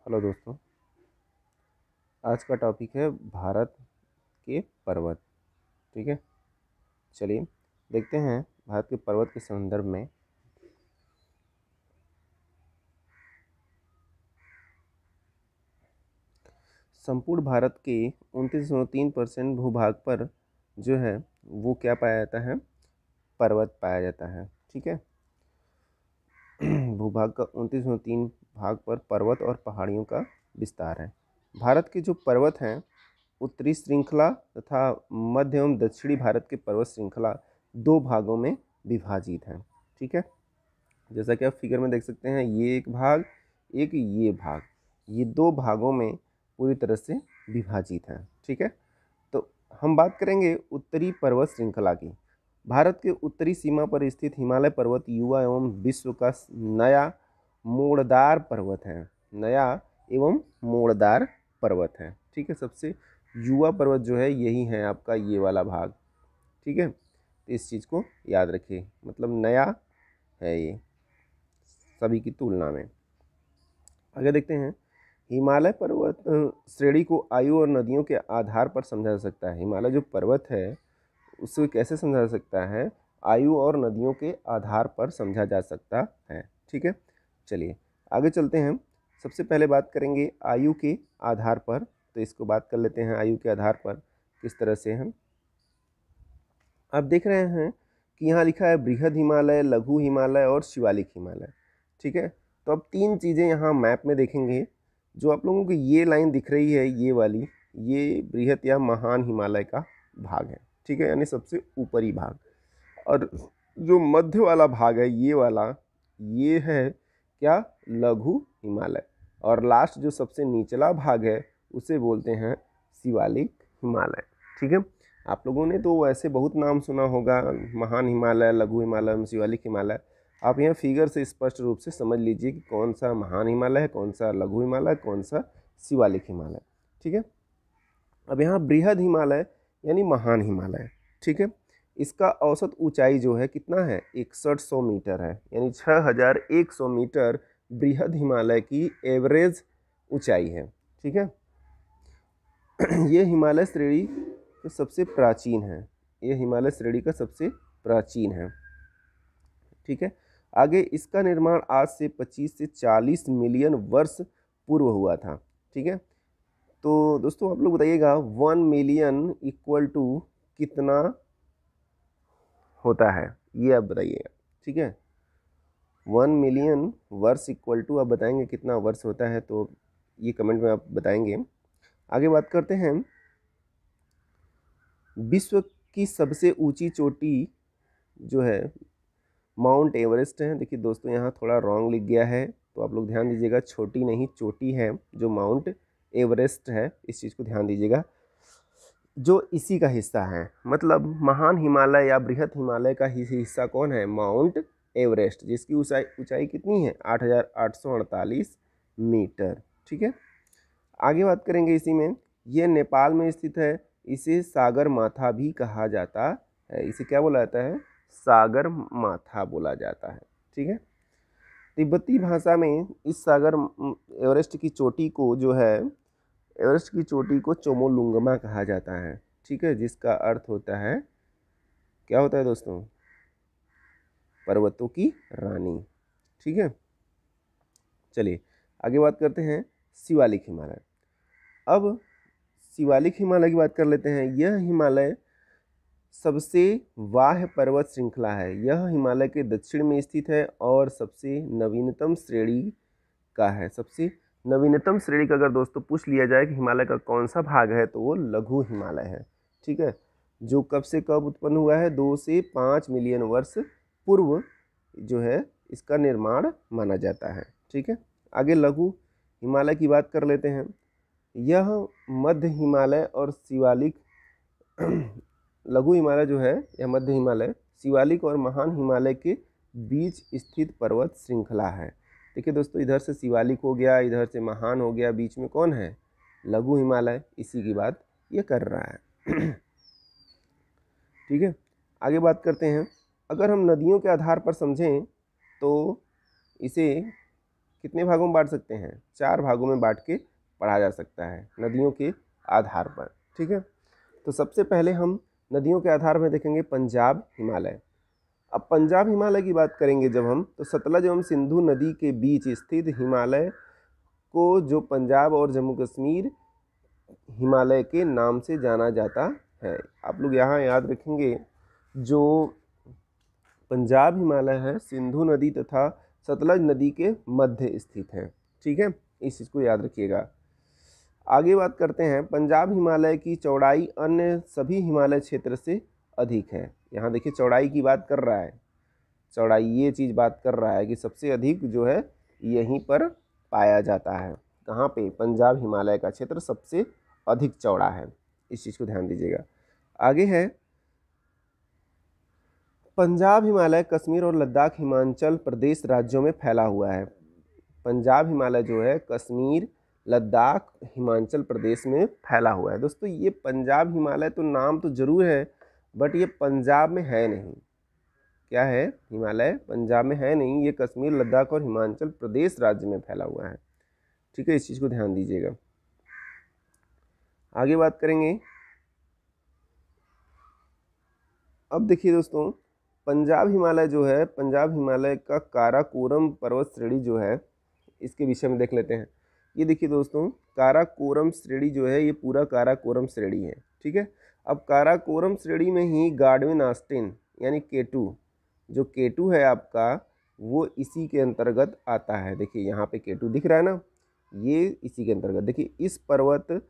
Hello दोस्तों। आज का टॉपिक है भारत के पर्वत। ठीक है, चलिए देखते हैं भारत के पर्वत के संदर्भ में। संपूर्ण भारत के 29.3% भूभाग पर जो है वो क्या पाया जाता है, पर्वत पाया जाता है। ठीक है, भूभाग का 29.3 भाग पर पर्वत और पहाड़ियों का विस्तार है। भारत के जो पर्वत हैं, उत्तरी श्रृंखला तथा मध्य एवं दक्षिणी भारत के पर्वत श्रृंखला दो भागों में विभाजित है। ठीक है, जैसा कि आप फिगर में देख सकते हैं, ये एक भाग, एक ये भाग, ये दो भागों में पूरी तरह से विभाजित है। ठीक है, तो हम बात करेंगे उत्तरी पर्वत श्रृंखला की। भारत के उत्तरी सीमा पर स्थित हिमालय पर्वत युवा एवं विश्व का नया मोड़दार पर्वत है। नया एवं मोड़दार पर्वत है। ठीक है, सबसे युवा पर्वत जो है यही है आपका ये वाला भाग। ठीक है, तो इस चीज़ को याद रखिए, मतलब नया है ये सभी की तुलना में। आगे देखते हैं, हिमालय पर्वत श्रेणी को आयु और नदियों के आधार पर समझा जा सकता है। हिमालय जो पर्वत है उसे कैसे समझा जा सकता है, आयु और नदियों के आधार पर समझा जा सकता है। ठीक है, चलिए आगे चलते हैं। सबसे पहले बात करेंगे आयु के आधार पर, तो इसको बात कर लेते हैं आयु के आधार पर किस तरह से हम। आप देख रहे हैं कि यहाँ लिखा है बृहद हिमालय, लघु हिमालय और शिवालिक हिमालय। ठीक है, तो अब तीन चीज़ें यहाँ मैप में देखेंगे। जो आप लोगों को ये लाइन दिख रही है, ये वाली, ये बृहद या महान हिमालय का भाग है। ठीक है, यानी सबसे ऊपरी भाग। और जो मध्य वाला भाग है, ये वाला, ये है क्या, लघु हिमालय। और लास्ट जो सबसे निचला भाग है उसे बोलते हैं शिवालिक हिमालय। ठीक है, आप लोगों ने तो वैसे बहुत नाम सुना होगा, महान हिमालय, लघु हिमालय, शिवालिक हिमालय। आप यहाँ फिगर से स्पष्ट रूप से समझ लीजिए कि कौन सा महान हिमालय है, कौन सा लघु हिमालय, कौन सा शिवालिक हिमालय। ठीक है, अब यहाँ बृहद हिमालय यानी महान हिमालय। ठीक है, इसका औसत ऊंचाई जो है कितना है, 6100 मीटर है, यानी 6100 मीटर बृहद हिमालय की एवरेज ऊंचाई है। ठीक है, ये हिमालय श्रेणी तो सबसे प्राचीन है, ये हिमालय श्रेणी का सबसे प्राचीन है। ठीक है, आगे इसका निर्माण आज से 25 से 40 मिलियन वर्ष पूर्व हुआ था। ठीक है, तो दोस्तों आप लोग बताइएगा 1 मिलियन इक्वल टू कितना होता है, ये आप बताइएगा। ठीक है, 1 मिलियन वर्ष इक्वल टू आप बताएंगे कितना वर्ष होता है, तो ये कमेंट में आप बताएंगे। आगे बात करते हैं, विश्व की सबसे ऊंची चोटी जो है माउंट एवरेस्ट है। देखिए दोस्तों, यहाँ थोड़ा रॉन्ग लिख गया है, तो आप लोग ध्यान दीजिएगा, छोटी नहीं चोटी है जो माउंट एवरेस्ट है, इस चीज़ को ध्यान दीजिएगा, जो इसी का हिस्सा है। मतलब महान हिमालय या बृहद हिमालय का हिस्सा कौन है, माउंट एवरेस्ट, जिसकी ऊंचाई कितनी है, 8848 मीटर। ठीक है, आगे बात करेंगे इसी में, ये नेपाल में स्थित है, इसे सागर माथा भी कहा जाता है। इसे क्या बोला जाता है, सागर माथा बोला जाता है। ठीक है, तिब्बती भाषा में इस सागर एवरेस्ट की चोटी को जो है, एवरेस्ट की चोटी को चोमोलुंगमा कहा जाता है। ठीक है, जिसका अर्थ होता है, क्या होता है दोस्तों, पर्वतों की रानी। ठीक है, चलिए आगे बात करते हैं शिवालिक हिमालय। अब शिवालिक हिमालय की बात कर लेते हैं। यह हिमालय सबसे वाह्य पर्वत श्रृंखला है। यह हिमालय के दक्षिण में स्थित है और सबसे नवीनतम श्रेणी का है। सबसे नवीनतम श्रेणी का अगर दोस्तों पूछ लिया जाए कि हिमालय का कौन सा भाग है, तो वो लघु हिमालय है। ठीक है, जो कब से कब उत्पन्न हुआ है, 2 से 5 मिलियन वर्ष पूर्व जो है इसका निर्माण माना जाता है। ठीक है, आगे लघु हिमालय की बात कर लेते हैं। यह मध्य हिमालय और शिवालिक लघु हिमालय जो है, यह मध्य हिमालय, शिवालिक और महान हिमालय के बीच स्थित पर्वत श्रृंखला है। देखिए दोस्तों, इधर से शिवालिक हो गया, इधर से महान हो गया, बीच में कौन है, लघु हिमालय, इसी की बात ये कर रहा है। ठीक है, आगे बात करते हैं। अगर हम नदियों के आधार पर समझें तो इसे कितने भागों में बांट सकते हैं? 4 भागों में बांट के पढ़ा जा सकता है नदियों के आधार पर। ठीक है, तो सबसे पहले हम नदियों के आधार में देखेंगे पंजाब हिमालय। अब पंजाब हिमालय की बात करेंगे जब हम, तो सतलज एवं सिंधु नदी के बीच स्थित हिमालय को जो पंजाब और जम्मू कश्मीर हिमालय के नाम से जाना जाता है। आप लोग यहाँ याद रखेंगे, जो पंजाब हिमालय है सिंधु नदी तथा सतलज नदी के मध्य स्थित है। ठीक है, इस चीज़ को याद रखिएगा। आगे बात करते हैं, पंजाब हिमालय की चौड़ाई अन्य सभी हिमालय क्षेत्र से अधिक है। यहाँ देखिए चौड़ाई की बात कर रहा है, चौड़ाई ये चीज़ बात कर रहा है कि सबसे अधिक जो है यहीं पर पाया जाता है। कहाँ पे? पंजाब हिमालय का क्षेत्र सबसे अधिक चौड़ा है, इस चीज़ को ध्यान दीजिएगा। आगे है, पंजाब हिमालय कश्मीर और लद्दाख हिमाचल प्रदेश राज्यों में फैला हुआ है। पंजाब हिमालय जो है कश्मीर, लद्दाख, हिमाचल प्रदेश में फैला हुआ है। दोस्तों ये पंजाब हिमालय तो नाम तो जरूर है, बट ये पंजाब में है नहीं। क्या है? हिमालय पंजाब में है नहीं, ये कश्मीर, लद्दाख और हिमाचल प्रदेश राज्य में फैला हुआ है। ठीक है, इस चीज़ को ध्यान दीजिएगा। आगे बात करेंगे, अब देखिए दोस्तों, पंजाब हिमालय जो है, पंजाब हिमालय का काराकोरम पर्वत श्रेणी जो है, इसके विषय में देख लेते हैं। ये देखिए दोस्तों, काराकोरम श्रेणी जो है ये पूरा काराकोरम श्रेणी है। ठीक है, अब काराकोरम श्रेणी में ही गार्डविन ऑस्टिन यानी K2, जो K2 है आपका, वो इसी के अंतर्गत आता है। देखिए यहाँ पे K2 दिख रहा है ना, ये इसी के अंतर्गत। देखिए इस पर्वत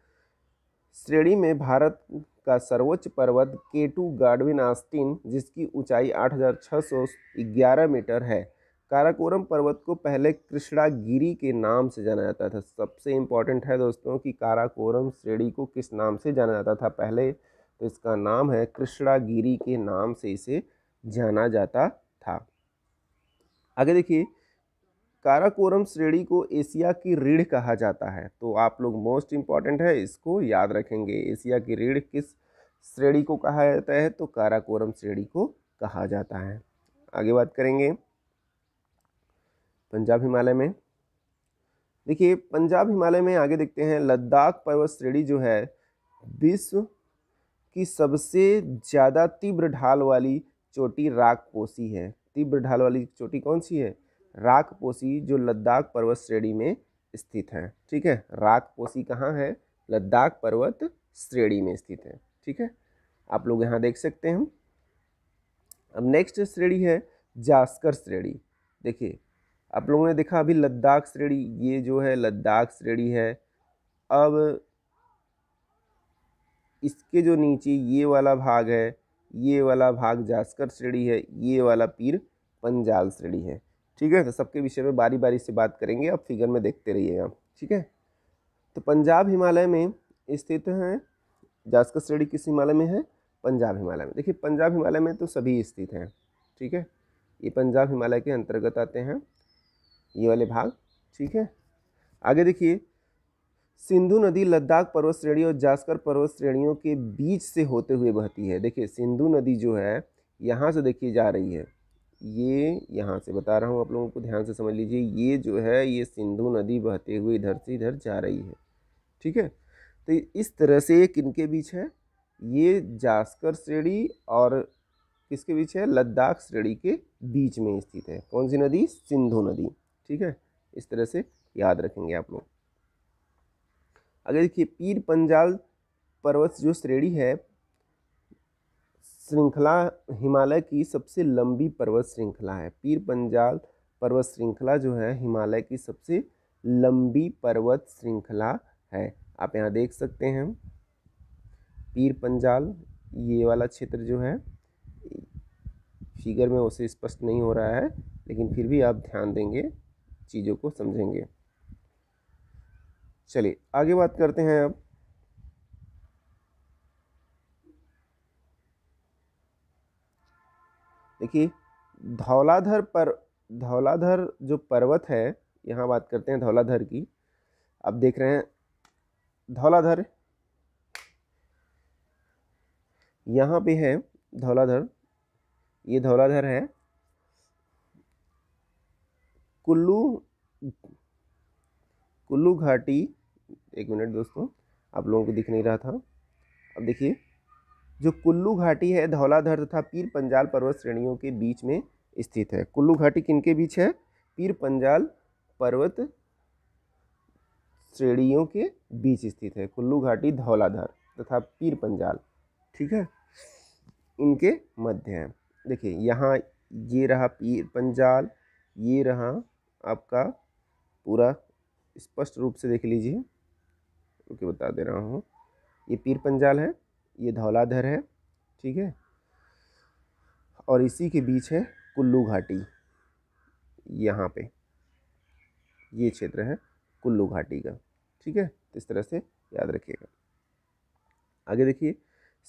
श्रेणी में भारत का सर्वोच्च पर्वत K2 गार्डविन ऑस्टिन, जिसकी ऊंचाई 8,611 मीटर है। काराकोरम पर्वत को पहले कृष्णागिरी के नाम से जाना जाता था। सबसे इम्पोर्टेंट है दोस्तों कि काराकोरम श्रेणी को किस नाम से जाना जाता था पहले, तो इसका नाम है कृष्णागिरी के नाम से इसे जाना जाता था। आगे देखिए, काराकोरम श्रेणी को एशिया की रीढ़ कहा जाता है। तो आप लोग मोस्ट इम्पॉर्टेंट है, इसको याद रखेंगे। एशिया की रीढ़ किस श्रेणी को कहा जाता है? तो काराकोरम श्रेणी को कहा जाता है। आगे बात करेंगे पंजाब हिमालय में। देखिए पंजाब हिमालय में आगे देखते हैं, लद्दाख पर्वत श्रेणी जो है विश्व की सबसे ज़्यादा तीव्र ढाल वाली चोटी राकपोशी है। तीव्र ढाल वाली चोटी कौन सी है? राकपोशी, जो लद्दाख पर्वत श्रेणी में स्थित है। ठीक है, राकपोशी कहाँ है? लद्दाख पर्वत श्रेणी में स्थित है। ठीक है, आप लोग यहाँ देख सकते हैं। अब नेक्स्ट श्रेणी है जास्कर श्रेणी। देखिए आप लोगों ने देखा अभी लद्दाख श्रेणी, ये जो है लद्दाख श्रेणी है। अब इसके जो नीचे ये वाला भाग है, ये वाला भाग जास्कर श्रेणी है, ये वाला पीर पंजाल श्रेणी है। ठीक है, तो सबके विषय में बारी बारी से बात करेंगे, आप फिगर में देखते रहिएगा। ठीक है, तो पंजाब हिमालय में स्थित है। जास्कर श्रेणी किस हिमालय में है? पंजाब हिमालय में। देखिए पंजाब हिमालय में तो सभी स्थित हैं। ठीक है, ये पंजाब हिमालय के अंतर्गत आते हैं ये वाले भाग। ठीक है, आगे देखिए, सिंधु नदी लद्दाख पर्वत श्रेणी और जास्कर पर्वत श्रेणियों के बीच से होते हुए बहती है। देखिए सिंधु नदी जो है यहाँ से देखिए जा रही है, ये यहाँ से बता रहा हूँ आप लोगों को, ध्यान से समझ लीजिए। ये जो है ये सिंधु नदी बहते हुए इधर से इधर जा रही है। ठीक है, तो इस तरह से ये किनके बीच है? ये जास्कर श्रेणी और किसके बीच है? लद्दाख श्रेणी के बीच में स्थित है। कौन सी नदी? सिंधु नदी। ठीक है, इस तरह से याद रखेंगे आप लोग। अगर देखिए पीर पंजाल पर्वत जो श्रेणी है, श्रृंखला हिमालय की सबसे लंबी पर्वत श्रृंखला है। पीर पंजाल पर्वत श्रृंखला जो है हिमालय की सबसे लंबी पर्वत श्रृंखला है। आप यहाँ देख सकते हैं पीर पंजाल, ये वाला क्षेत्र जो है फिगर में उसे स्पष्ट नहीं हो रहा है, लेकिन फिर भी आप ध्यान देंगे, चीज़ों को समझेंगे। चलिए आगे बात करते हैं। अब देखिए धौलाधर जो पर्वत है, यहाँ बात करते हैं धौलाधर की। आप देख रहे हैं धौलाधर, यहाँ पे है धौलाधर, ये धौलाधर है। कुल्लू कुल्लू घाटी, एक मिनट दोस्तों, आप लोगों को दिख नहीं रहा था। अब देखिए, जो कुल्लू घाटी है धौलाधर तथा पीर पंजाल पर्वत श्रेणियों के बीच में स्थित है। कुल्लू घाटी किनके बीच है? पीर पंजाल पर्वत श्रेणियों के बीच स्थित है। कुल्लू घाटी धौलाधर तथा पीर पंजाल, ठीक है, इनके मध्य है। देखिए यहाँ ये रहा पीर पंजाल, ये रहा आपका पूरा, स्पष्ट रूप से देख लीजिए, ओके बता दे रहा हूँ। ये पीर पंजाल है, ये धौलाधर है, ठीक है, और इसी के बीच है कुल्लू घाटी। यहाँ पे ये क्षेत्र है कुल्लू घाटी का, ठीक है, इस तरह से याद रखिएगा। आगे देखिए,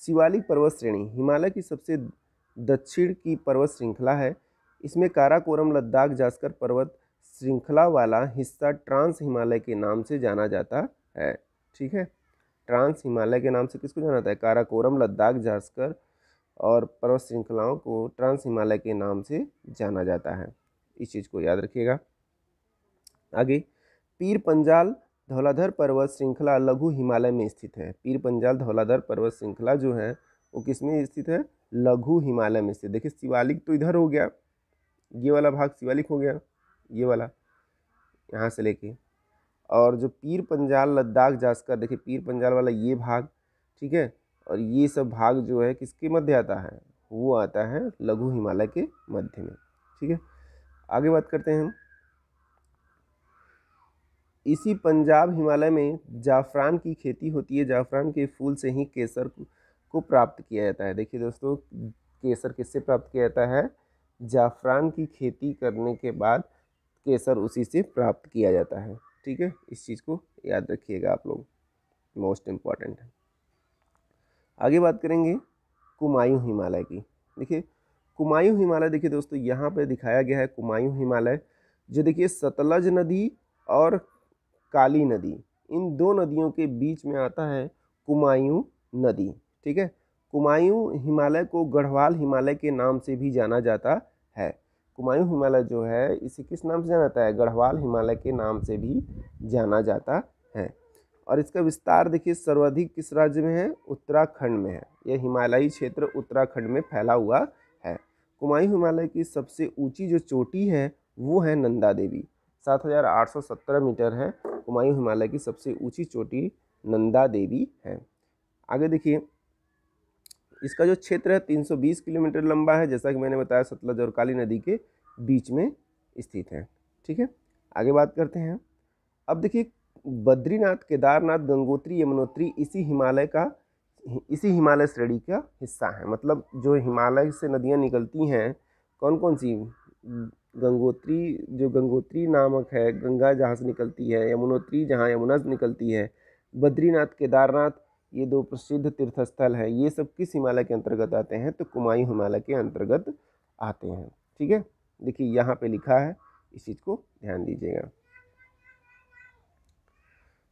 शिवालिक पर्वत श्रेणी हिमालय की सबसे दक्षिण की पर्वत श्रृंखला है। इसमें काराकोरम लद्दाख जास्कर पर्वत श्रृंखला वाला हिस्सा ट्रांस हिमालय के नाम से जाना जाता है, ठीक है। ट्रांस हिमालय के नाम से किसको जाना जाता है? काराकोरम लद्दाख जास्कर और पर्वत श्रृंखलाओं को ट्रांस हिमालय के नाम से जाना जाता है, इस चीज़ को याद रखिएगा। आगे, पीर पंजाल धौलाधर पर्वत श्रृंखला लघु हिमालय में स्थित है। पीर पंजाल धौलाधर पर्वत श्रृंखला जो है वो किस में स्थित है? लघु हिमालय में स्थित। देखिए शिवालिक तो इधर हो गया, ये वाला भाग शिवालिक हो गया, ये वाला यहाँ से लेके, और जो पीर पंजाल लद्दाख जास्कर, देखिए पीर पंजाल वाला ये भाग, ठीक है, और ये सब भाग जो है किसके मध्य आता है? वो आता है लघु हिमालय के मध्य में, ठीक है। आगे बात करते हैं हम। इसी पंजाब हिमालय में जाफरान की खेती होती है। जाफरान के फूल से ही केसर को प्राप्त किया जाता है। देखिए दोस्तों, केसर किससे प्राप्त किया जाता है? जाफरान की खेती करने के बाद केसर उसी से प्राप्त किया जाता है, ठीक है, इस चीज़ को याद रखिएगा आप लोग, मोस्ट इम्पॉर्टेंट है। आगे बात करेंगे कुमायूं हिमालय की। देखिए कुमायूं हिमालय, देखिए दोस्तों यहाँ पे दिखाया गया है कुमायूं हिमालय, जो देखिए सतलज नदी और काली नदी, इन दो नदियों के बीच में आता है कुमायूं नदी, ठीक है। कुमायूं हिमालय को गढ़वाल हिमालय के नाम से भी जाना जाता है। कुमायूं हिमालय जो है इसे किस नाम से जाना जाता है? गढ़वाल हिमालय के नाम से भी जाना जाता है। और इसका विस्तार देखिए सर्वाधिक किस राज्य में है? उत्तराखंड में है। यह हिमालयी क्षेत्र उत्तराखंड में फैला हुआ है। कुमायूं हिमालय की सबसे ऊंची जो चोटी है वो है नंदा देवी, 7,817 मीटर है। कुमायूं हिमालय की सबसे ऊंची चोटी नंदा देवी है। आगे देखिए, इसका जो क्षेत्र है 320 किलोमीटर लंबा है, जैसा कि मैंने बताया सतलज और काली नदी के बीच में स्थित है, ठीक है। आगे बात करते हैं। अब देखिए बद्रीनाथ, केदारनाथ, गंगोत्री, यमुनोत्री इसी हिमालय श्रेणी का हिस्सा है। मतलब जो हिमालय से नदियाँ निकलती हैं, कौन कौन सी? गंगोत्री, जो गंगोत्री नामक है गंगा जहाँ से निकलती है, यमुनोत्री जहाँ यमुना से निकलती है, बद्रीनाथ, केदारनाथ, ये दो प्रसिद्ध तीर्थस्थल हैं। ये सब किस हिमालय के अंतर्गत आते हैं? तो कुमायूं हिमालय के अंतर्गत आते हैं, ठीक है। देखिए यहाँ पे लिखा है, इस चीज़ को ध्यान दीजिएगा।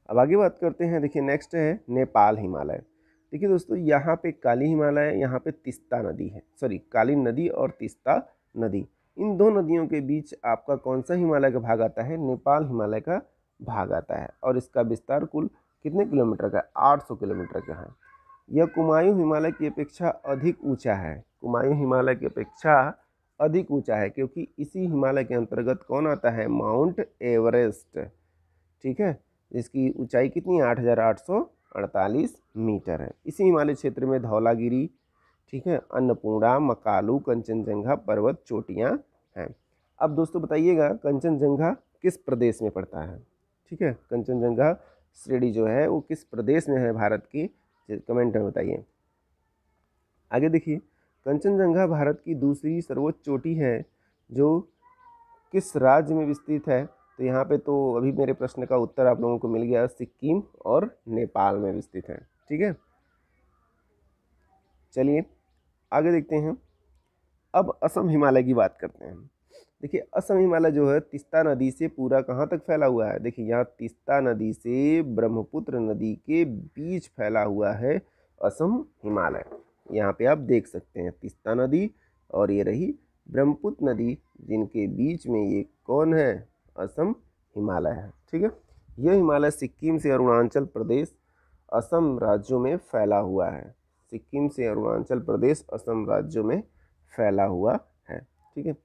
अब आगे बात करते हैं। देखिए नेक्स्ट है नेपाल हिमालय। देखिए दोस्तों, यहाँ पे काली हिमालय है, यहाँ पे तिस्ता नदी है, सॉरी काली नदी और तिस्ता नदी, इन दो नदियों के बीच आपका कौन सा हिमालय का भाग आता है? नेपाल हिमालय का भाग आता है। और इसका विस्तार कुल कितने किलोमीटर का है? 800 किलोमीटर का है। यह कुमायूं हिमालय की अपेक्षा अधिक ऊंचा है। कुमायूं हिमालय की अपेक्षा अधिक ऊंचा है क्योंकि इसी हिमालय के अंतर्गत कौन आता है? माउंट एवरेस्ट, ठीक है, जिसकी ऊंचाई कितनी है? 8,848 मीटर है। इसी हिमालय क्षेत्र में धौलागिरी, ठीक है, अन्नपूर्णा, मकालू, कंचनजंगा पर्वत चोटियाँ हैं। अब दोस्तों बताइएगा कंचनजंगा किस प्रदेश में पड़ता है? ठीक है, कंचनजंगा श्रेणी जो है वो किस प्रदेश में है भारत की? कमेंट में बताइए। आगे देखिए, कंचनजंगा भारत की दूसरी सर्वोच्च चोटी है जो किस राज्य में विस्तृत है? तो यहाँ पे तो अभी मेरे प्रश्न का उत्तर आप लोगों को मिल गया, सिक्किम और नेपाल में विस्तृत है, ठीक है। चलिए आगे देखते हैं। अब असम हिमालय की बात करते हैं। देखिए असम हिमालय जो है तीस्ता नदी से पूरा कहाँ तक फैला हुआ है? देखिए यहाँ तीस्ता नदी से ब्रह्मपुत्र नदी के बीच फैला हुआ है असम हिमालय। यहाँ पे आप देख सकते हैं तीस्ता नदी और ये रही ब्रह्मपुत्र नदी, जिनके बीच में ये कौन है? असम हिमालय है, ठीक है। यह हिमालय सिक्किम से अरुणाचल प्रदेश असम राज्यों में फैला हुआ है। सिक्किम से अरुणाचल प्रदेश असम राज्यों में फैला हुआ है। ठीक है।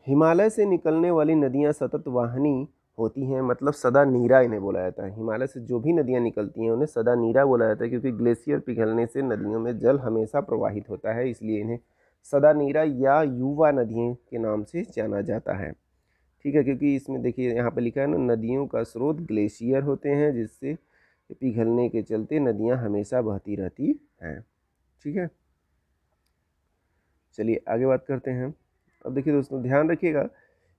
हिमालय से निकलने वाली नदियां सतत वाहिनी होती हैं, मतलब सदा नीरा इन्हें बोला जाता है। हिमालय से जो भी नदियां निकलती हैं उन्हें सदा नीरा बोला जाता है, क्योंकि ग्लेशियर पिघलने से नदियों में जल हमेशा प्रवाहित होता है, इसलिए इन्हें सदा नीरा या युवा नदियों के नाम से जाना जाता है। ठीक है, क्योंकि इसमें देखिए यहाँ पे लिखा है ना, नदियों का स्रोत ग्लेशियर होते हैं, जिससे पिघलने के चलते नदियाँ हमेशा बहती रहती हैं। ठीक है, चलिए आगे बात करते हैं। अब देखिए दोस्तों, ध्यान रखिएगा,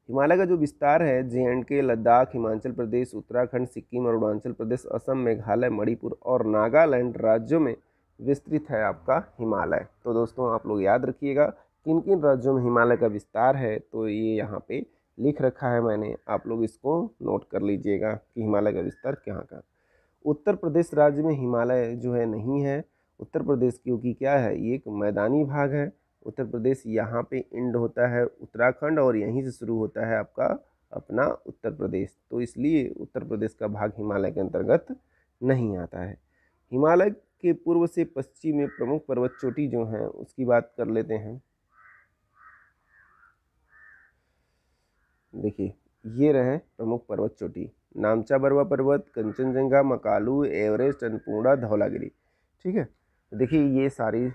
हिमालय का जो विस्तार है J&K, लद्दाख, हिमाचल प्रदेश, उत्तराखंड, सिक्किम, अरुणाचल प्रदेश, असम, मेघालय, मणिपुर और नागालैंड राज्यों में विस्तृत है आपका हिमालय। तो दोस्तों आप लोग याद रखिएगा किन किन राज्यों में हिमालय का विस्तार है, तो ये यहाँ पे लिख रखा है मैंने, आप लोग इसको नोट कर लीजिएगा कि हिमालय का विस्तार कहाँ का। उत्तर प्रदेश राज्य में हिमालय जो है नहीं है। उत्तर प्रदेश क्योंकि क्या है, ये एक मैदानी भाग है। उत्तर प्रदेश यहाँ पे एंड होता है उत्तराखंड, और यहीं से शुरू होता है आपका अपना उत्तर प्रदेश, तो इसलिए उत्तर प्रदेश का भाग हिमालय के अंतर्गत नहीं आता है। हिमालय के पूर्व से पश्चिम में प्रमुख पर्वत चोटी जो हैं उसकी बात कर लेते हैं। देखिए ये रहे प्रमुख पर्वत चोटी, नामचा बरवा पर्वत, कंचनजंगा, मकालू, एवरेस्ट, अन्नपूर्णा, धौलागिरी। ठीक है, देखिए ये सारी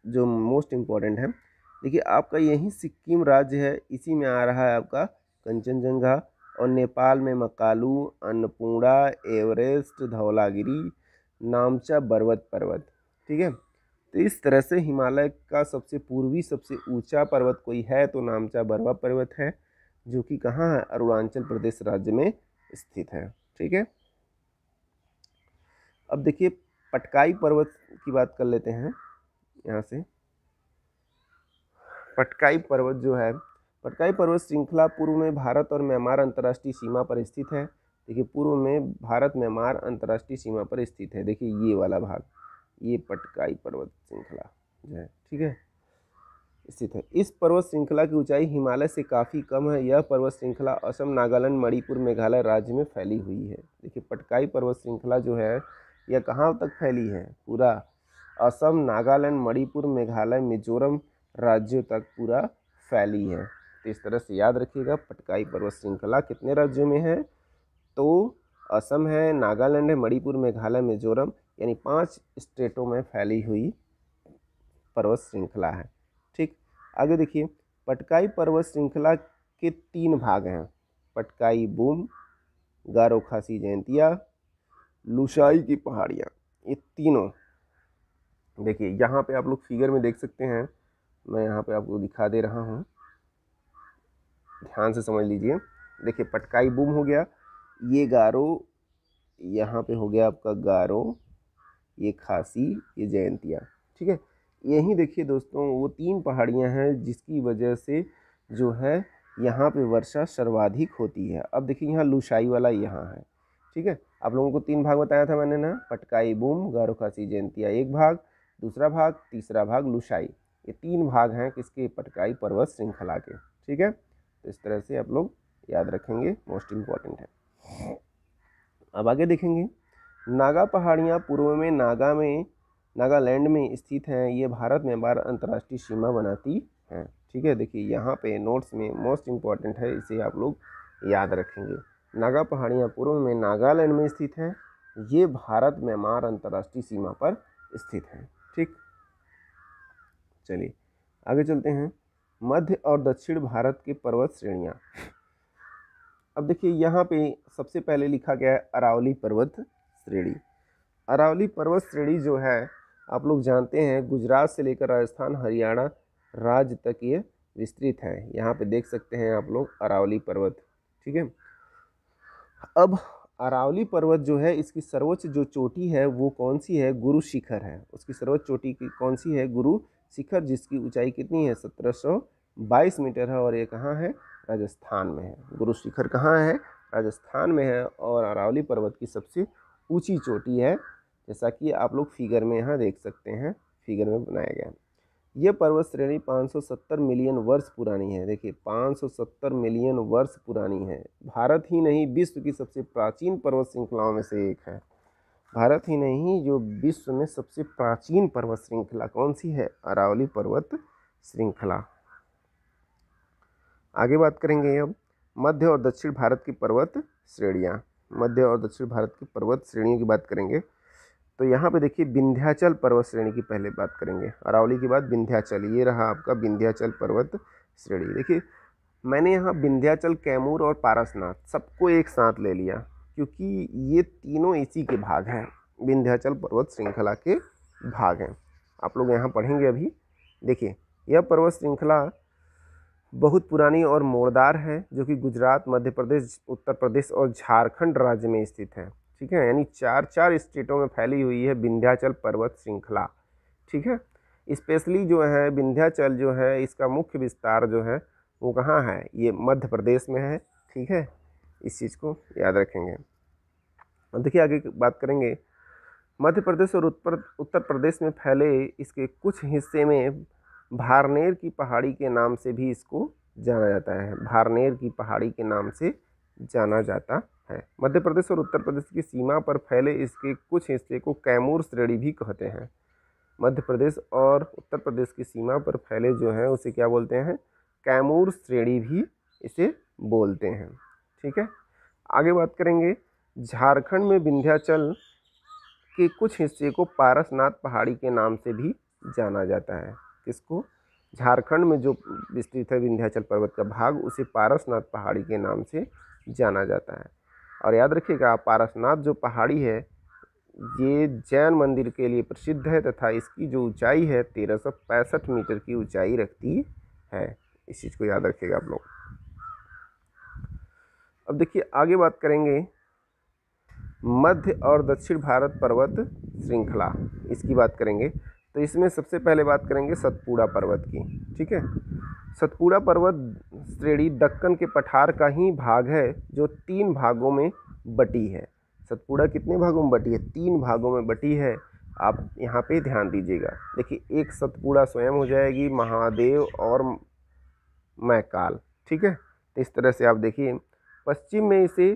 जो मोस्ट इम्पॉर्टेंट है। देखिए आपका यही सिक्किम राज्य है, इसी में आ रहा है आपका कंचनजंगा, और नेपाल में मकालू, अन्नपूर्णा, एवरेस्ट, धौलागिरी, नामचा बरवत पर्वत। ठीक है, तो इस तरह से हिमालय का सबसे पूर्वी सबसे ऊंचा पर्वत कोई है तो नामचा बरवा पर्वत है, जो कि कहाँ है, अरुणाचल प्रदेश राज्य में स्थित है। ठीक है, अब देखिए पटकाई पर्वत की बात कर लेते हैं। यहाँ से पटकाई पर्वत जो है, पटकाई पर्वत श्रृंखला पूर्व में भारत और म्यांमार अंतर्राष्ट्रीय सीमा पर स्थित है। देखिए पूर्व में भारत म्यांमार अंतर्राष्ट्रीय सीमा पर स्थित है, देखिए ये वाला भाग, ये पटकाई पर्वत श्रृंखला जो है, ठीक है, स्थित है। इस पर्वत श्रृंखला की ऊंचाई हिमालय से काफ़ी कम है। यह पर्वत श्रृंखला असम, नागालैंड, मणिपुर, मेघालय राज्य में फैली हुई है। देखिए पटकाई पर्वत श्रृंखला जो है यह कहाँ तक फैली है, पूरा असम, नागालैंड, मणिपुर, मेघालय, मिजोरम राज्यों तक पूरा फैली है। तो इस तरह से याद रखिएगा, पटकाई पर्वत श्रृंखला कितने राज्यों में है, तो असम है, नागालैंड है, मणिपुर, मेघालय, मिजोरम, यानी 5 स्टेटों में फैली हुई पर्वत श्रृंखला है। ठीक, आगे देखिए, पटकाई पर्वत श्रृंखला के 3 भाग हैं, पटकाई बूम, गारो खासी जयंतिया, लुसाई की पहाड़ियाँ, ये तीनों। देखिए यहाँ पे आप लोग फिगर में देख सकते हैं, मैं यहाँ पे आपको दिखा दे रहा हूँ, ध्यान से समझ लीजिए। देखिए पटकाई बूम हो गया, ये गारो, यहाँ पे हो गया आपका गारो, ये खासी, ये जयंतिया। ठीक है, यही देखिए दोस्तों वो 3 पहाड़ियाँ हैं जिसकी वजह से जो है यहाँ पे वर्षा सर्वाधिक होती है। अब देखिए यहाँ लुसाई वाला यहाँ है। ठीक है, आप लोगों को 3 भाग बताया था मैंने ना, पटकाई बूम, गारो खासी जयंतिया एक भाग, दूसरा भाग, तीसरा भाग लुसाई, ये 3 भाग हैं किसके, पटकाई पर्वत श्रृंखला के। ठीक है, तो इस तरह से आप लोग याद रखेंगे, मोस्ट इम्पॉर्टेंट है। अब आगे देखेंगे, नागा पहाड़ियाँ पूर्व में नागालैंड में स्थित हैं। ये भारत म्यांमार अंतर्राष्ट्रीय सीमा बनाती हैं। ठीक है, देखिए यहाँ पे नोट्स में मोस्ट इम्पॉर्टेंट है, इसे आप लोग याद रखेंगे। नागा पहाड़ियाँ पूर्व में नागालैंड में स्थित हैं, ये भारत म्यांमार अंतर्राष्ट्रीय सीमा पर स्थित हैं। ठीक, चलिए आगे चलते हैं, मध्य और दक्षिण भारत के पर्वत श्रेणियाँ। अब देखिए यहाँ पे सबसे पहले लिखा गया है अरावली पर्वत श्रेणी। अरावली पर्वत श्रेणी जो है आप लोग जानते हैं गुजरात से लेकर राजस्थान, हरियाणा राज्य तक ये विस्तृत है। यहाँ पे देख सकते हैं आप लोग अरावली पर्वत। ठीक है, अब अरावली पर्वत जो है इसकी सर्वोच्च जो चोटी है वो कौन सी है, गुरु शिखर है। उसकी सर्वोच्च चोटी की कौन सी है, गुरु शिखर, जिसकी ऊंचाई कितनी है, 1722 मीटर है, और ये कहाँ है, राजस्थान में है। गुरु शिखर कहाँ है, राजस्थान में है, और अरावली पर्वत की सबसे ऊंची चोटी है, जैसा कि आप लोग फिगर में यहाँ देख सकते हैं, फिगर में बनाया गया है। ये पर्वत श्रेणी 570 मिलियन वर्ष पुरानी है। देखिए 570 मिलियन वर्ष पुरानी है। भारत ही नहीं विश्व की सबसे प्राचीन पर्वत श्रृंखलाओं में से एक है। भारत ही नहीं जो विश्व में सबसे प्राचीन पर्वत श्रृंखला कौन सी है? अरावली पर्वत श्रृंखला। आगे बात करेंगे अब मध्य और दक्षिण भारत की पर्वत श्रेणियाँ। मध्य और दक्षिण भारत की पर्वत श्रेणियों की बात करेंगे तो यहाँ पे देखिए विंध्याचल पर्वत श्रेणी की पहले बात करेंगे। अरावली के बाद विंध्याचल, ये रहा आपका विंध्याचल पर्वत श्रेणी। देखिए मैंने यहाँ विंध्याचल, कैमूर और पारसनाथ सबको एक साथ ले लिया क्योंकि ये तीनों इसी के भाग हैं, विंध्याचल पर्वत श्रृंखला के भाग हैं। आप लोग यहाँ पढ़ेंगे अभी। देखिए यह पर्वत श्रृंखला बहुत पुरानी और मोड़दार है जो कि गुजरात, मध्य प्रदेश, उत्तर प्रदेश और झारखंड राज्य में स्थित है। ठीक है, यानी चार स्टेटों में फैली हुई है विंध्याचल पर्वत श्रृंखला। ठीक है, स्पेशली जो है विंध्याचल जो है इसका मुख्य विस्तार जो है वो कहाँ है? ये मध्य प्रदेश में है। ठीक है, इस चीज़ को याद रखेंगे। अब देखिए आगे बात करेंगे। मध्य प्रदेश और उत्तर प्रदेश में फैले इसके कुछ हिस्से में भारनेर की पहाड़ी के नाम से भी इसको जाना जाता है। भारनेर की पहाड़ी के नाम से जाना जाता है। मध्य प्रदेश और उत्तर प्रदेश की सीमा पर फैले इसके कुछ हिस्से को कैमूर श्रेणी भी कहते हैं। मध्य प्रदेश और उत्तर प्रदेश की सीमा पर फैले जो है उसे क्या बोलते हैं? कैमूर श्रेणी भी इसे बोलते हैं। ठीक है, आगे बात करेंगे। झारखंड में विंध्याचल के कुछ हिस्से को पारसनाथ पहाड़ी के नाम से भी जाना जाता है। किसको? झारखंड में जो विस्तृत है विंध्याचल पर्वत का भाग उसे पारसनाथ पहाड़ी के नाम से जाना जाता है। और याद रखिएगा पारसनाथ जो पहाड़ी है ये जैन मंदिर के लिए प्रसिद्ध है तथा इसकी जो ऊंचाई है 1365 मीटर की ऊंचाई रखती है। इस चीज़ को याद रखिएगा आप लोग। अब देखिए आगे बात करेंगे मध्य और दक्षिण भारत पर्वत श्रृंखला, इसकी बात करेंगे। तो इसमें सबसे पहले बात करेंगे सतपुड़ा पर्वत की। ठीक है, सतपुड़ा पर्वत श्रेणी दक्कन के पठार का ही भाग है जो 3 भागों में बटी है। सतपुड़ा कितने भागों में बटी है? 3 भागों में बटी है। आप यहाँ पे ध्यान दीजिएगा। देखिए एक सतपुड़ा स्वयं हो जाएगी, महादेव और मैकाल। ठीक है, तो इस तरह से आप देखिए पश्चिम में इसे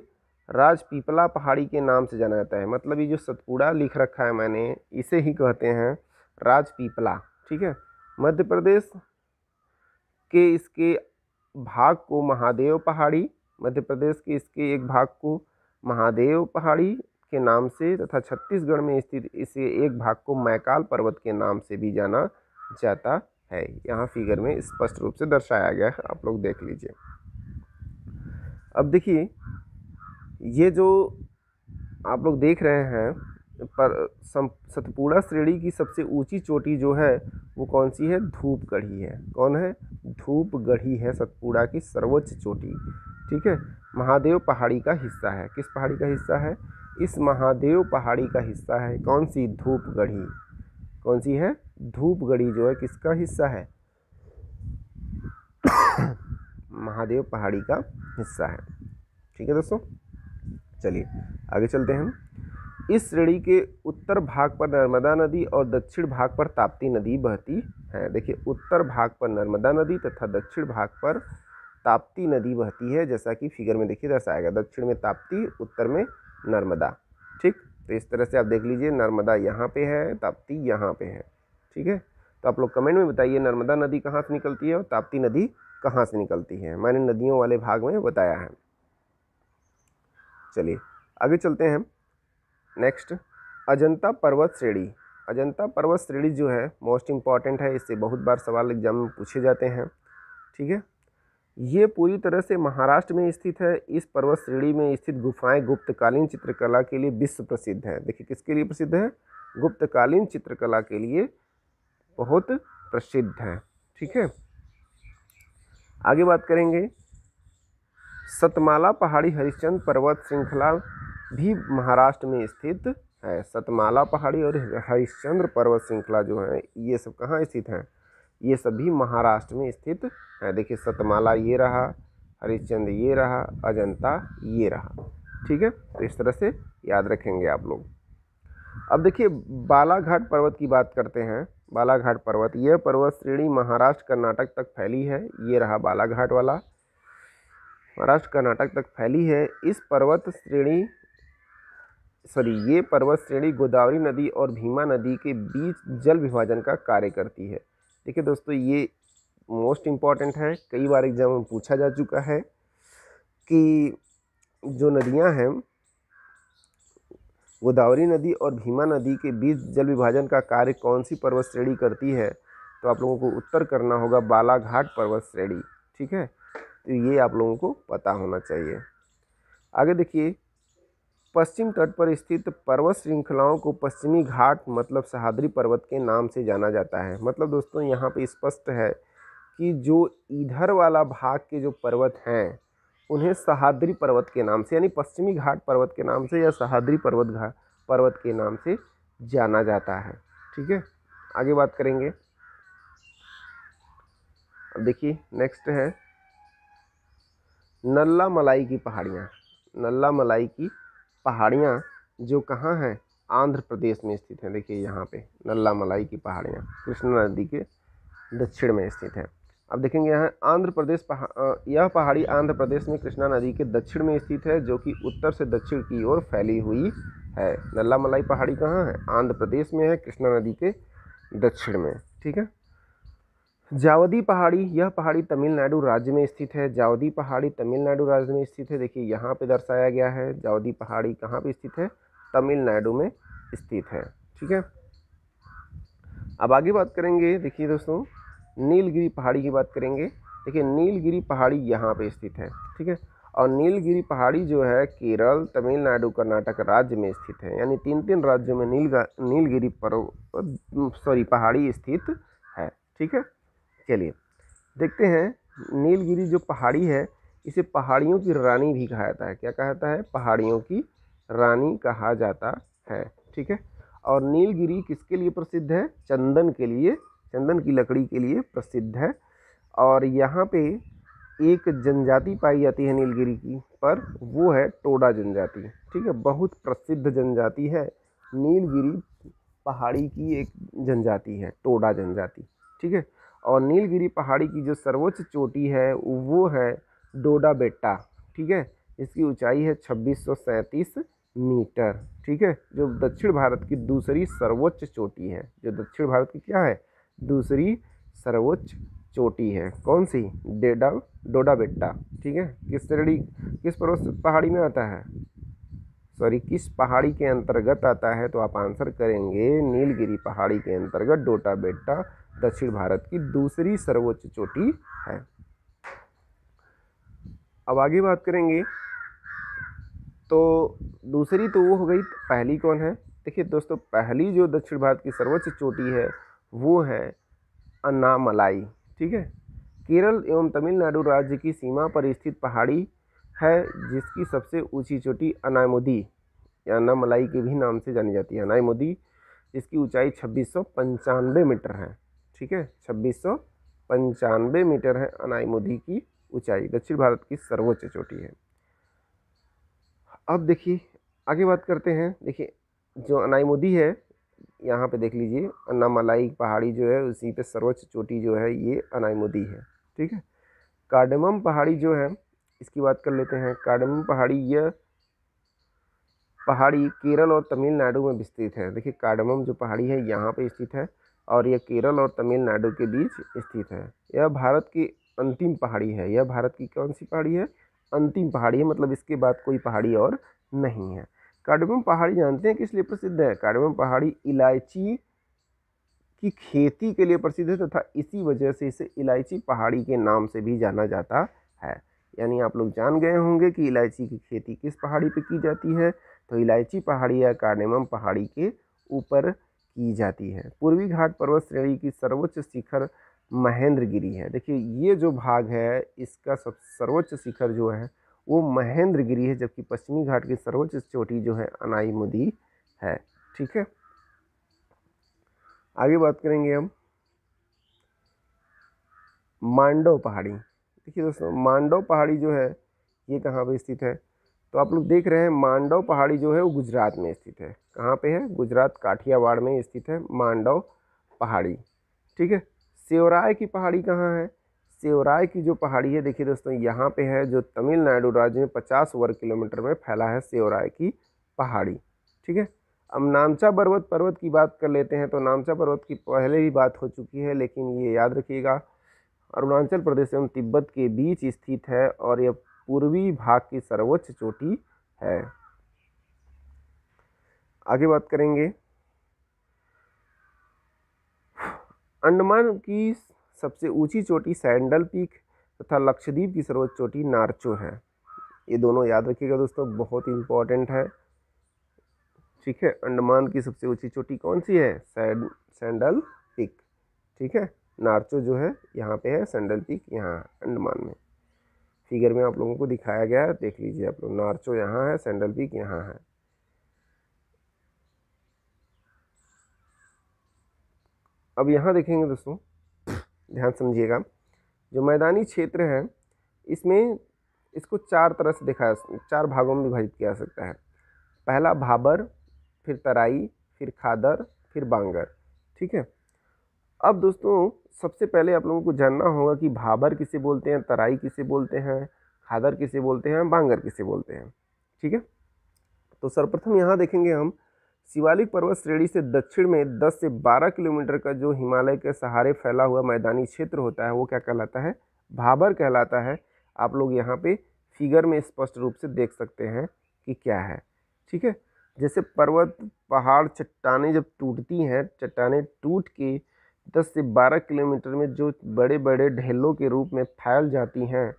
राजपीपला पहाड़ी के नाम से जाना जाता है। मतलब ये जो सतपुड़ा लिख रखा है मैंने इसे ही कहते हैं राजपीपला। ठीक है, मध्य प्रदेश के इसके भाग को महादेव पहाड़ी, मध्य प्रदेश के इसके एक भाग को महादेव पहाड़ी के नाम से तथा छत्तीसगढ़ में स्थित इसे एक भाग को मैकाल पर्वत के नाम से भी जाना जाता है। यहाँ फिगर में स्पष्ट रूप से दर्शाया गया है, आप लोग देख लीजिए। अब देखिए ये जो आप लोग देख रहे हैं पर सतपुड़ा श्रेणी की सबसे ऊंची चोटी जो है वो कौन सी है? धूपगढ़ी है। कौन है? धूपगढ़ी है सतपुड़ा की सर्वोच्च चोटी। ठीक है, महादेव पहाड़ी का हिस्सा है। किस पहाड़ी का हिस्सा है? इस महादेव पहाड़ी का हिस्सा है। कौन सी? धूपगढ़ी। कौन सी है? धूपगढ़ी जो है किसका हिस्सा है? महादेव पहाड़ी का हिस्सा है। ठीक है दोस्तों, चलिए आगे चलते हैं। इस श्रेणी के उत्तर भाग पर नर्मदा नदी और दक्षिण भाग पर ताप्ती नदी बहती है। देखिए उत्तर भाग पर नर्मदा नदी तथा दक्षिण भाग पर ताप्ती नदी बहती है, जैसा कि फिगर में देखिए दर्शाया गया। दक्षिण में ताप्ती, उत्तर में नर्मदा। ठीक, तो इस तरह से आप देख लीजिए नर्मदा यहाँ पे है, ताप्ती यहाँ पे है। ठीक है, तो आप लोग कमेंट में बताइए नर्मदा नदी कहाँ से निकलती है और ताप्ती नदी कहाँ से निकलती है। मैंने नदियों वाले भाग में बताया है। चलिए आगे चलते हैं। नेक्स्ट अजंता पर्वत श्रेणी। अजंता पर्वत श्रेणी जो है मोस्ट इम्पॉर्टेंट है, इससे बहुत बार सवाल एग्जाम में पूछे जाते हैं। ठीक है, ये पूरी तरह से महाराष्ट्र में स्थित है। इस पर्वत श्रेणी में स्थित गुफाएं गुप्तकालीन चित्रकला के लिए विश्व प्रसिद्ध है। देखिए किसके लिए प्रसिद्ध है? गुप्तकालीन चित्रकला के लिए बहुत प्रसिद्ध है। ठीक है, आगे बात करेंगे। सतमाला पहाड़ी हरिश्चंद्र पर्वत श्रृंखला भी महाराष्ट्र में स्थित है। सतमाला पहाड़ी और हरिश्चंद्र पर्वत श्रृंखला जो है ये सब कहाँ स्थित हैं? ये सभी महाराष्ट्र में स्थित है। देखिए सतमाला ये रहा, हरिश्चंद्र ये रहा, अजंता ये रहा। ठीक है, तो इस तरह से याद रखेंगे आप लोग। अब देखिए बालाघाट पर्वत की बात करते हैं। बालाघाट पर्वत, यह पर्वत श्रेणी महाराष्ट्र कर्नाटक तक फैली है। ये रहा बालाघाट वाला, महाराष्ट्र कर्नाटक तक फैली है। ये पर्वत श्रेणी गोदावरी नदी और भीमा नदी के बीच जल विभाजन का कार्य करती है। देखिए दोस्तों, ये मोस्ट इम्पॉर्टेंट है, कई बार एग्जाम में पूछा जा चुका है कि जो नदियां हैं गोदावरी नदी और भीमा नदी के बीच जल विभाजन का कार्य कौन सी पर्वत श्रेणी करती है, तो आप लोगों को उत्तर करना होगा बालाघाट पर्वत श्रेणी। ठीक है, तो ये आप लोगों को पता होना चाहिए। आगे देखिए, पश्चिम तट पर स्थित पर्वत श्रृंखलाओं को पश्चिमी घाट मतलब सह्याद्री पर्वत के नाम से जाना जाता है। मतलब दोस्तों यहाँ पे स्पष्ट है कि जो इधर वाला भाग के जो पर्वत हैं उन्हें सह्याद्री पर्वत के नाम से, यानी पश्चिमी घाट पर्वत के नाम से या सह्याद्री पर्वत के नाम से जाना जाता है। ठीक है, आगे बात करेंगे। अब देखिए नेक्स्ट है नल्ला मलाई की पहाड़ियाँ। नल्ला मलाई की पहाड़ियाँ जो कहाँ हैं, आंध्र प्रदेश में स्थित हैं। देखिए यहाँ पे नल्ला मलाई की पहाड़ियाँ कृष्णा नदी के दक्षिण में स्थित हैं। अब देखेंगे यहाँ यह पहाड़ी आंध्र प्रदेश में कृष्णा नदी के दक्षिण में स्थित है, जो कि उत्तर से दक्षिण की ओर फैली हुई है। नल्ला मलाई पहाड़ी कहाँ है, आंध्र प्रदेश में है, कृष्णा नदी के दक्षिण में। ठीक है, जावदी पहाड़ी, यह पहाड़ी तमिलनाडु राज्य में स्थित है। जावदी पहाड़ी तमिलनाडु राज्य में स्थित है। देखिए यहाँ पे दर्शाया गया है जावदी पहाड़ी कहाँ पे स्थित है, तमिलनाडु में स्थित है। ठीक है, अब आगे बात करेंगे। देखिए दोस्तों, नीलगिरी पहाड़ी की बात करेंगे। देखिए नीलगिरी पहाड़ी यहाँ पे स्थित है। ठीक है, और नीलगिरी पहाड़ी जो है केरल, तमिलनाडु, कर्नाटक राज्य में स्थित है। यानी तीन राज्यों में नीलगिरी पहाड़ी स्थित है। ठीक है, चलिए देखते हैं। नीलगिरी जो पहाड़ी है इसे पहाड़ियों की रानी भी कहा जाता है। क्या कहा जाता है, पहाड़ियों की रानी कहा जाता है। ठीक है, और नीलगिरी किसके लिए प्रसिद्ध है, चंदन के लिए, चंदन की लकड़ी के लिए प्रसिद्ध है। और यहाँ पे एक जनजाति पाई जाती है नीलगिरी की पर, वो है टोडा जनजाति। ठीक है, बहुत प्रसिद्ध जनजाति है नीलगिरी पहाड़ी की, एक जनजाति है टोडा जनजाति। ठीक है, और नीलगिरी पहाड़ी की जो सर्वोच्च चोटी है वो है डोडा बेट्टा। ठीक है, इसकी ऊंचाई है 2637 मीटर। ठीक है, जो दक्षिण भारत की दूसरी सर्वोच्च चोटी है, जो दक्षिण भारत की क्या है, दूसरी सर्वोच्च चोटी है। कौन सी, डोडा बेट्टा। ठीक है, किस पर्वत पहाड़ी में आता है, किस पहाड़ी के अंतर्गत आता है, तो आप आंसर करेंगे नीलगिरी पहाड़ी के अंतर्गत डोडा बेट्टा दक्षिण भारत की दूसरी सर्वोच्च चोटी है। अब आगे बात करेंगे तो दूसरी तो वो हो गई, पहली कौन है। देखिए दोस्तों, पहली जो दक्षिण भारत की सर्वोच्च चोटी है वो है अन्नामलाई। ठीक है, केरल एवं तमिलनाडु राज्य की सीमा पर स्थित पहाड़ी है, जिसकी सबसे ऊंची चोटी अनायमुदी या अन्नामलाई के भी नाम से जानी जाती है। अनायमुदी, इसकी ऊंचाई 2695 मीटर है। ठीक है, 2695 मीटर है अनायमुदी की ऊंचाई, दक्षिण भारत की सर्वोच्च चोटी है। अब देखिए आगे बात करते हैं। देखिए जो अनायमुदी है, यहाँ पे देख लीजिए अन्नामलाई पहाड़ी जो है उसी पे सर्वोच्च चोटी जो है ये अनायमुदी है। ठीक है, कार्डमम पहाड़ी जो है इसकी बात कर लेते हैं। कार्डमम पहाड़ी, यह पहाड़ी केरल और तमिलनाडु में विस्तृत है। देखिए कार्डमम जो पहाड़ी है यहाँ पे स्थित है और यह केरल और तमिलनाडु के बीच स्थित है। यह भारत की अंतिम पहाड़ी है। यह भारत की कौन सी पहाड़ी है, अंतिम पहाड़ी है, मतलब इसके बाद कोई पहाड़ी और नहीं है। कार्डमम पहाड़ी जानते हैं किस लिए प्रसिद्ध है, कार्डमम पहाड़ी इलायची की खेती के लिए प्रसिद्ध है तथा इसी वजह से इसे इलायची पहाड़ी के नाम से भी जाना जाता है। यानी आप लोग जान गए होंगे कि इलायची की खेती किस पहाड़ी पे की जाती है, तो इलायची पहाड़ी या कार्डेमम पहाड़ी के ऊपर की जाती है। पूर्वी घाट पर्वत श्रेणी की सर्वोच्च शिखर महेंद्रगिरी है। देखिए ये जो भाग है इसका सर्वोच्च शिखर जो है वो महेंद्रगिरी है, जबकि पश्चिमी घाट की सर्वोच्च चोटी जो है अनाईमुदी है। ठीक है, आगे बात करेंगे हम मांडव पहाड़ी। देखिए दोस्तों मांडव पहाड़ी जो है ये कहाँ पे स्थित है, तो आप लोग देख रहे हैं मांडव पहाड़ी जो है वो गुजरात में स्थित है। कहाँ पे है, गुजरात काठियावाड़ में स्थित है मांडव पहाड़ी। ठीक है, सेवराय की पहाड़ी कहाँ है? सेवराय की जो पहाड़ी है, देखिए दोस्तों यहाँ पे है, जो तमिलनाडु राज्य में 50 वर्ग किलोमीटर में फैला है सेवराय की पहाड़ी। ठीक है, अब नामचा पर्वत की बात कर लेते हैं। तो नामचा पर्वत की पहले भी बात हो चुकी है, लेकिन ये याद रखिएगा अरुणाचल प्रदेश एवं तिब्बत के बीच स्थित है और यह पूर्वी भाग की सर्वोच्च चोटी है। आगे बात करेंगे, अंडमान की सबसे ऊंची चोटी सैंडल पीक तथा लक्षद्वीप की सर्वोच्च चोटी नारचो है। ये दोनों याद रखिएगा दोस्तों, बहुत इंपॉर्टेंट है। ठीक है, अंडमान की सबसे ऊंची चोटी कौन सी है? Sandal peak. ठीक है, नारचो जो है यहाँ पे है, सैंडल पीक यहाँ अंडमान में। फिगर में आप लोगों को दिखाया गया है, देख लीजिए आप लोग, नारचो यहाँ है, सैंडल पीक यहाँ है। अब यहाँ देखेंगे दोस्तों, ध्यान समझिएगा, जो मैदानी क्षेत्र है इसमें इसको चार तरह से देखा, चार भागों में विभाजित किया जा सकता है। पहला भाबर, फिर तराई, फिर खादर, फिर बांगर। ठीक है, अब दोस्तों सबसे पहले आप लोगों को जानना होगा कि भाबर किसे बोलते हैं, तराई किसे बोलते हैं, खादर किसे बोलते हैं, बांगर किसे बोलते हैं। ठीक है, तो सर्वप्रथम यहाँ देखेंगे हम, शिवालिक पर्वत श्रेणी से दक्षिण में 10 से 12 किलोमीटर का जो हिमालय के सहारे फैला हुआ मैदानी क्षेत्र होता है वो क्या कहलाता है? भाबर कहलाता है। आप लोग यहाँ पे फिगर में स्पष्ट रूप से देख सकते हैं कि क्या है। ठीक है, जैसे पर्वत, पहाड़, चट्टानें जब टूटती हैं, चट्टानें टूट के 10 से 12 किलोमीटर में जो बड़े बड़े ढेलों के रूप में फैल जाती हैं,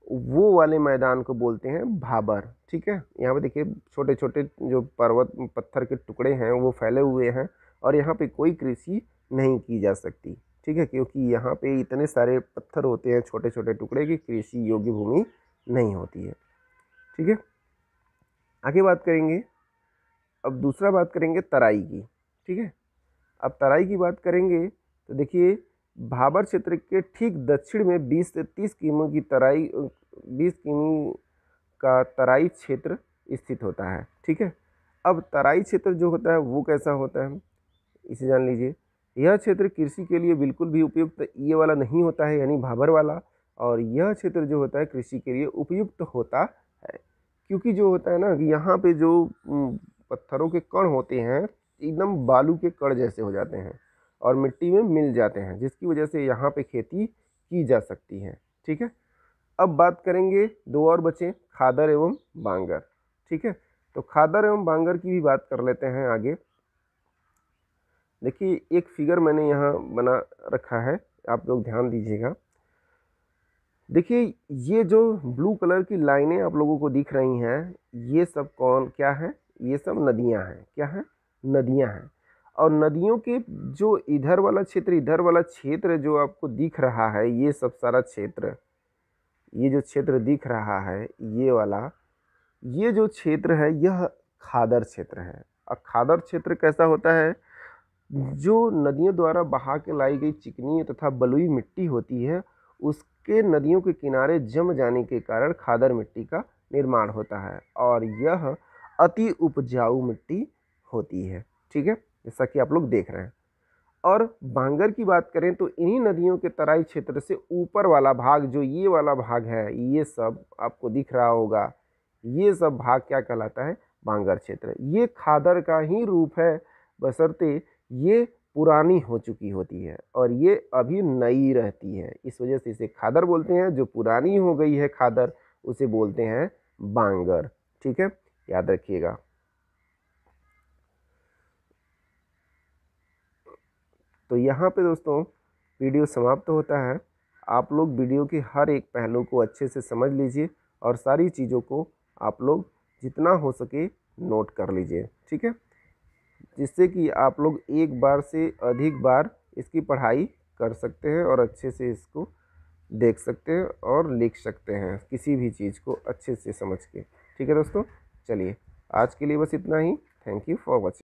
वो वाले मैदान को बोलते हैं भाबर। ठीक है, यहाँ पे देखिए छोटे छोटे जो पर्वत पत्थर के टुकड़े हैं वो फैले हुए हैं और यहाँ पे कोई कृषि नहीं की जा सकती। ठीक है, क्योंकि यहाँ पे इतने सारे पत्थर होते हैं छोटे छोटे टुकड़े की कृषि योग्य भूमि नहीं होती है। ठीक है, आगे बात करेंगे, अब दूसरा बात करेंगे तराई की। ठीक है, अब तराई की बात करेंगे तो देखिए भाबर क्षेत्र के ठीक दक्षिण में 20 से 30 किमी की तराई, 20 किमी का तराई क्षेत्र स्थित होता है। ठीक है, अब तराई क्षेत्र जो होता है वो कैसा होता है इसे जान लीजिए। यह क्षेत्र कृषि के लिए बिल्कुल भी उपयुक्त ये वाला नहीं होता है, यानी भाबर वाला, और यह क्षेत्र जो होता है कृषि के लिए उपयुक्त होता है, क्योंकि जो होता है ना कि यहाँ पे जो पत्थरों के कण होते हैं एकदम बालू के कण जैसे हो जाते हैं और मिट्टी में मिल जाते हैं, जिसकी वजह से यहाँ पे खेती की जा सकती है। ठीक है, अब बात करेंगे, दो और बचे, खादर एवं बांगर। ठीक है, तो खादर एवं बांगर की भी बात कर लेते हैं आगे। देखिए एक फिगर मैंने यहाँ बना रखा है, आप लोग ध्यान दीजिएगा। देखिए ये जो ब्लू कलर की लाइनें आप लोगों को दिख रही हैं, ये सब क्या है? ये सब नदियाँ हैं। क्या है? नदियाँ हैं। और नदियों के जो इधर वाला क्षेत्र जो आपको दिख रहा है, ये सब सारा क्षेत्र, ये जो क्षेत्र दिख रहा है ये वाला, ये जो क्षेत्र है यह खादर क्षेत्र है। और खादर क्षेत्र कैसा होता है? जो नदियों द्वारा बहा के लाई गई चिकनी तथा बलुई मिट्टी होती है, उसके नदियों के किनारे जम जाने के कारण खादर मिट्टी का निर्माण होता है और यह अति उपजाऊ मिट्टी होती है। ठीक है, जैसा कि आप लोग देख रहे हैं। और बांगर की बात करें तो इन्हीं नदियों के तराई क्षेत्र से ऊपर वाला भाग, जो ये वाला भाग है, ये सब आपको दिख रहा होगा, ये सब भाग क्या कहलाता है? बांगर क्षेत्र। ये खादर का ही रूप है, बशर्ते ये पुरानी हो चुकी होती है और ये अभी नई रहती है, इस वजह से इसे खादर बोलते हैं। जो पुरानी हो गई है खादर, उसे बोलते हैं बांगर। ठीक है, याद रखिएगा। तो यहाँ पे दोस्तों वीडियो समाप्त होता है। आप लोग वीडियो के हर एक पहलू को अच्छे से समझ लीजिए और सारी चीज़ों को आप लोग जितना हो सके नोट कर लीजिए। ठीक है, जिससे कि आप लोग एक बार से अधिक बार इसकी पढ़ाई कर सकते हैं और अच्छे से इसको देख सकते हैं और लिख सकते हैं, किसी भी चीज़ को अच्छे से समझ के। ठीक है दोस्तों, चलिए आज के लिए बस इतना ही। Thank you for watching.